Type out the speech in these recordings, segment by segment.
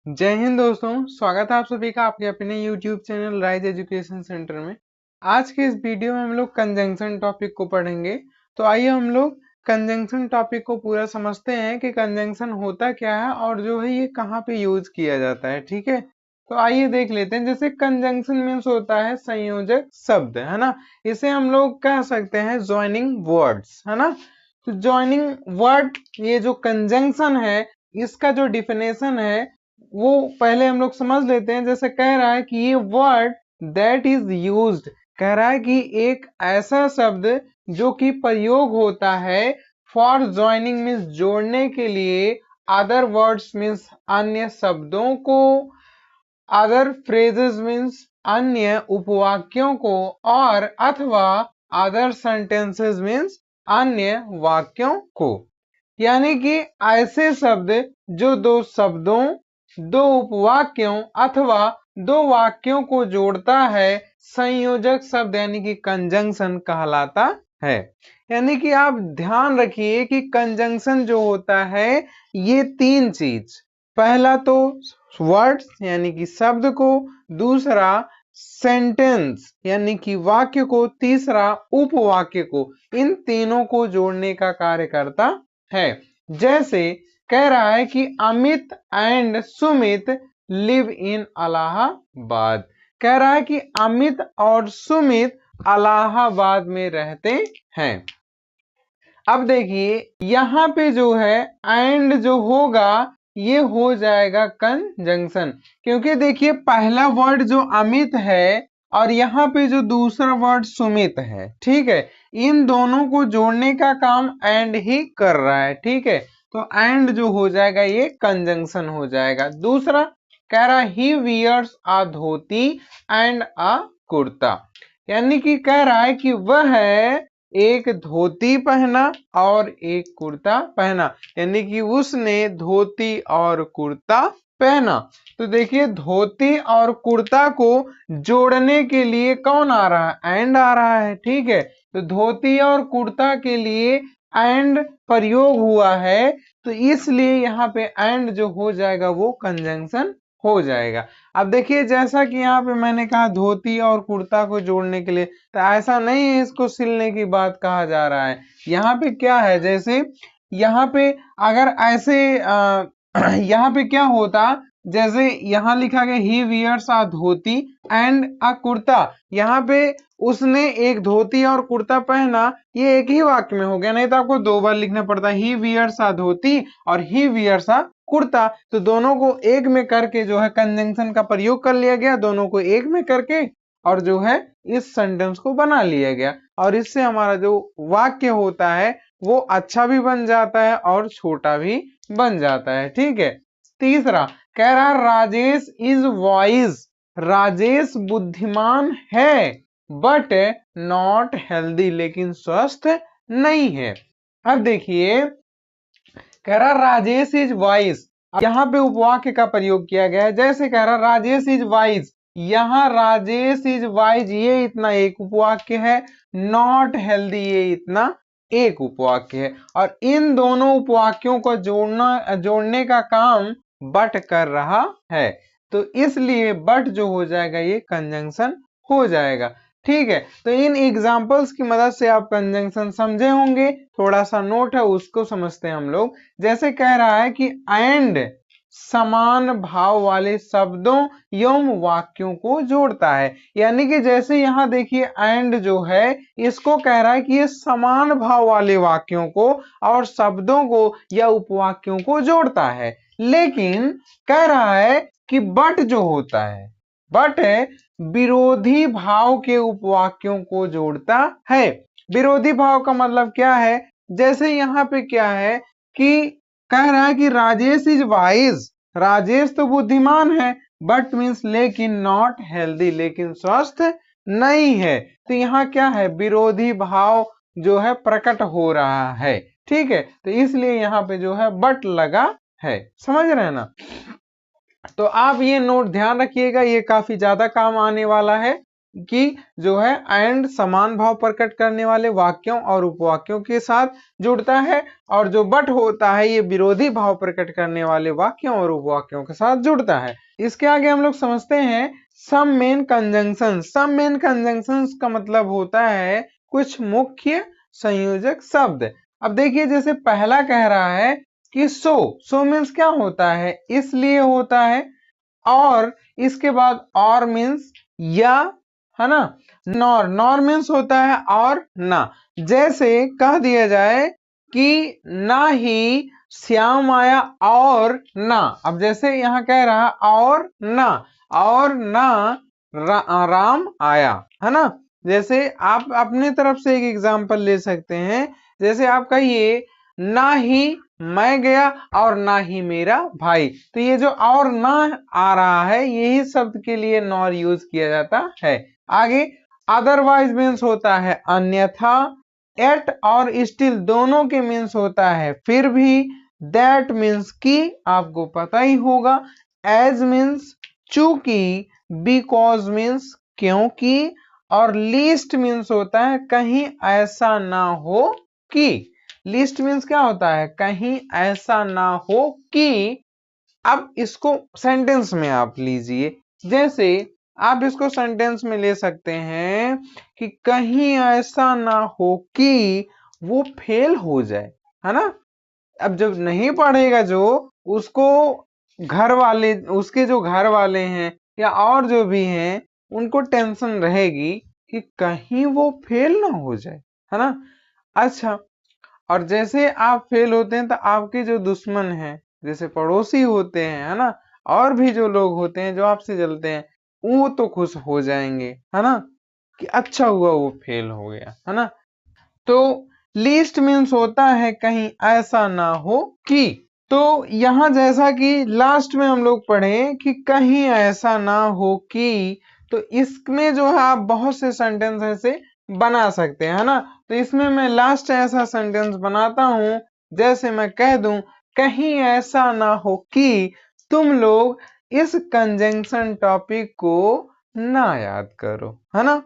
जय हिंद दोस्तों, स्वागत है आप सभी का आपके अपने YouTube channel rise education centre में। आज के इस वीडियो में हम लोग कंजंक्शन टॉपिक को पढ़ेंगे। तो आइए हम लोग कंजंक्शन टॉपिक को पूरा समझते हैं कि कंजंक्शन होता क्या है और जो है ये कहाँ पे यूज किया जाता है। ठीक है, तो आइए देख लेते हैं। जैसे कंजंक्शन मीन्स होता है संयोजक शब्द, है ना। इसे हम लोग कह सकते हैं ज्वाइनिंग वर्ड्स, है ना। तो ज्वाइनिंग वर्ड, ये जो कंजंक्शन है इसका जो डिफिनेशन है वो पहले हम लोग समझ लेते हैं। जैसे कह रहा है कि ये वर्ड दैट इज यूज्ड, कह रहा है कि एक ऐसा शब्द जो कि प्रयोग होता है फॉर ज्वाइनिंग मीन्स जोड़ने के लिए, अदर वर्ड्स मीन्स अन्य शब्दों को, अदर फ्रेजेस मीन्स अन्य उपवाक्यों को, और अथवा अदर सेंटेंसेस मीन्स अन्य वाक्यों को। यानी कि ऐसे शब्द जो दो शब्दों, दो उपवाक्यों अथवा दो वाक्यों को जोड़ता है, संयोजक शब्द यानी कि कंजंक्शन कहलाता है। यानी कि आप ध्यान रखिए कि कंजंक्शन जो होता है ये तीन चीज, पहला तो वर्ड्स यानी कि शब्द को, दूसरा सेंटेंस यानी कि वाक्य को, तीसरा उपवाक्य को, इन तीनों को जोड़ने का कार्य करता है। जैसे कह रहा है कि Amit and Sumit live in Allahabad, कह रहा है कि अमित और सुमित इलाहाबाद में रहते हैं। अब देखिए यहाँ पे जो है एंड जो होगा ये हो जाएगा कंजंक्शन, क्योंकि देखिए पहला वर्ड जो अमित है और यहाँ पे जो दूसरा वर्ड सुमित है, ठीक है, इन दोनों को जोड़ने का काम एंड ही कर रहा है। ठीक है, तो एंड जो हो जाएगा ये कंजंक्शन हो जाएगा। दूसरा कह रहा he wears a dhoti and a kurta, यानी कि कह रहा है कि वह एक धोती पहना और एक कुर्ता पहना, यानी कि उसने धोती और कुर्ता पहना। तो देखिए धोती और कुर्ता को जोड़ने के लिए कौन आ रहा है? एंड आ रहा है। ठीक है, तो धोती और कुर्ता के लिए एंड प्रयोग हुआ है, तो इसलिए यहाँ पे एंड जो हो जाएगा वो कंजंक्शन हो जाएगा। अब देखिए जैसा कि यहाँ पे मैंने कहा धोती और कुर्ता को जोड़ने के लिए, तो ऐसा नहीं है इसको सिलने की बात कहा जा रहा है। यहाँ पे क्या है, जैसे यहाँ पे अगर ऐसे यहाँ पे क्या होता, जैसे यहाँ लिखा गया he wears a dhoti and a kurta, यहाँ पे उसने एक धोती और कुर्ता पहना, ये एक ही वाक्य में हो गया, नहीं तो आपको दो बार लिखना पड़ता, ही वियर्स अ धोती और ही वियर्स अ कुर्ता। तो दोनों को एक में करके जो है कंजंक्शन का प्रयोग कर लिया गया, दोनों को एक में करके, और जो है इस सेंटेंस को बना लिया गया, और इससे हमारा जो वाक्य होता है वो अच्छा भी बन जाता है और छोटा भी बन जाता है। ठीक है, तीसरा कह रहा राजेश इज वाइज, राजेश बुद्धिमान है बट नॉट हेल्दी, लेकिन स्वस्थ नहीं है। अब देखिए कह रहा राजेश इज वाइज, यहाँ पे उपवाक्य का प्रयोग किया गया है। जैसे कह रहा राजेश इज वाइज, यहाँ राजेश इज वाइज ये इतना एक उपवाक्य है, नॉट हेल्दी ये इतना एक उपवाक्य है, और इन दोनों उपवाक्यों को जोड़ने का काम बट कर रहा है, तो इसलिए बट जो हो जाएगा ये कंजंक्शन हो जाएगा। ठीक है, तो इन एग्जांपल्स की मदद से आप कंजंक्शन समझे होंगे। थोड़ा सा नोट है उसको समझते हैं हम लोग। जैसे कह रहा है कि एंड समान भाव वाले शब्दों एवं वाक्यों को जोड़ता है, यानी कि जैसे यहाँ देखिए एंड जो है इसको कह रहा है कि ये समान भाव वाले वाक्यों को और शब्दों को या उपवाक्यों को जोड़ता है, लेकिन कह रहा है कि बट जो होता है, बट विरोधी भाव के उपवाक्यों को जोड़ता है। विरोधी भाव का मतलब क्या है, जैसे यहाँ पे क्या है कि कह रहा है कि राजेश इज वाइज, राजेश तो बुद्धिमान है, बट मीन्स लेकिन नॉट हेल्दी, लेकिन स्वस्थ नहीं है। तो यहाँ क्या है, विरोधी भाव जो है प्रकट हो रहा है। ठीक है, तो इसलिए यहाँ पे जो है बट लगा है, समझ रहे हैं ना। तो आप ये नोट ध्यान रखिएगा, ये काफी ज्यादा काम आने वाला है। कि जो है एंड समान भाव प्रकट करने वाले वाक्यों और उपवाक्यों के साथ जुड़ता है, और जो बट होता है ये विरोधी भाव प्रकट करने वाले वाक्यों और उपवाक्यों के साथ जुड़ता है। इसके आगे हम लोग समझते हैं some main conjunction. Some main conjunction का मतलब होता है कुछ मुख्य संयोजक शब्द। अब देखिए जैसे पहला कह रहा है कि सो मीन्स क्या होता है, इसलिए होता है, और इसके बाद और मीन्स या, है ना, नॉर मीन्स होता है और ना। जैसे कह दिया जाए कि ना ही श्याम आया और ना, अब जैसे यहाँ कह रहा और ना राम आया, है ना। जैसे आप अपने तरफ से एक एग्जांपल ले सकते हैं, जैसे आप कहिए ना ही मैं गया और ना ही मेरा भाई, तो ये जो और ना आ रहा है यही शब्द के लिए नॉर यूज किया जाता है। आगे अदरवाइज मीन्स होता है अन्यथा, एट और स्टिल दोनों के मीन्स होता है फिर भी, दैट मीन्स की आपको पता ही होगा, एज मीन्स चूंकि, बिकॉज मीन्स क्योंकि, और लीस्ट मीन्स होता है कहीं ऐसा ना हो कि। लीस्ट मीन्स क्या होता है, कहीं ऐसा ना हो कि। अब इसको सेंटेंस में आप लीजिए, जैसे आप इसको सेंटेंस में ले सकते हैं कि कहीं ऐसा ना हो कि वो फेल हो जाए, है ना। अब जब नहीं पढ़ेगा जो, उसको घर वाले, उसके जो घर वाले हैं या और जो भी हैं उनको टेंशन रहेगी कि कहीं वो फेल ना हो जाए, है ना। अच्छा, और जैसे आप फेल होते हैं तो आपके जो दुश्मन हैं, जैसे पड़ोसी होते हैं, है ना, और भी जो लोग होते हैं जो आपसे जलते हैं, वो तो खुश हो जाएंगे, है ना, कि अच्छा हुआ वो फेल हो गया, है ना। तो लीस्ट मीन्स होता है कहीं ऐसा ना हो कि। तो यहां जैसा कि लास्ट में हम लोग पढ़े कि कहीं ऐसा ना हो कि, तो इसमें जो है आप बहुत से सेंटेंस ऐसे बना सकते हैं, है ना। तो इसमें मैं लास्ट ऐसा सेंटेंस बनाता हूं, जैसे मैं कह दूं कहीं ऐसा ना हो कि तुम लोग इस कंजंक्शन टॉपिक को ना याद करो, है ना।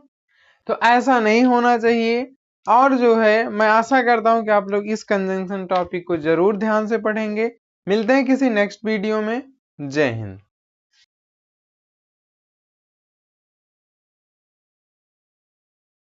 तो ऐसा नहीं होना चाहिए, और जो है मैं आशा करता हूं कि आप लोग इस कंजंक्शन टॉपिक को जरूर ध्यान से पढ़ेंगे। मिलते हैं किसी नेक्स्ट वीडियो में। जय हिंद।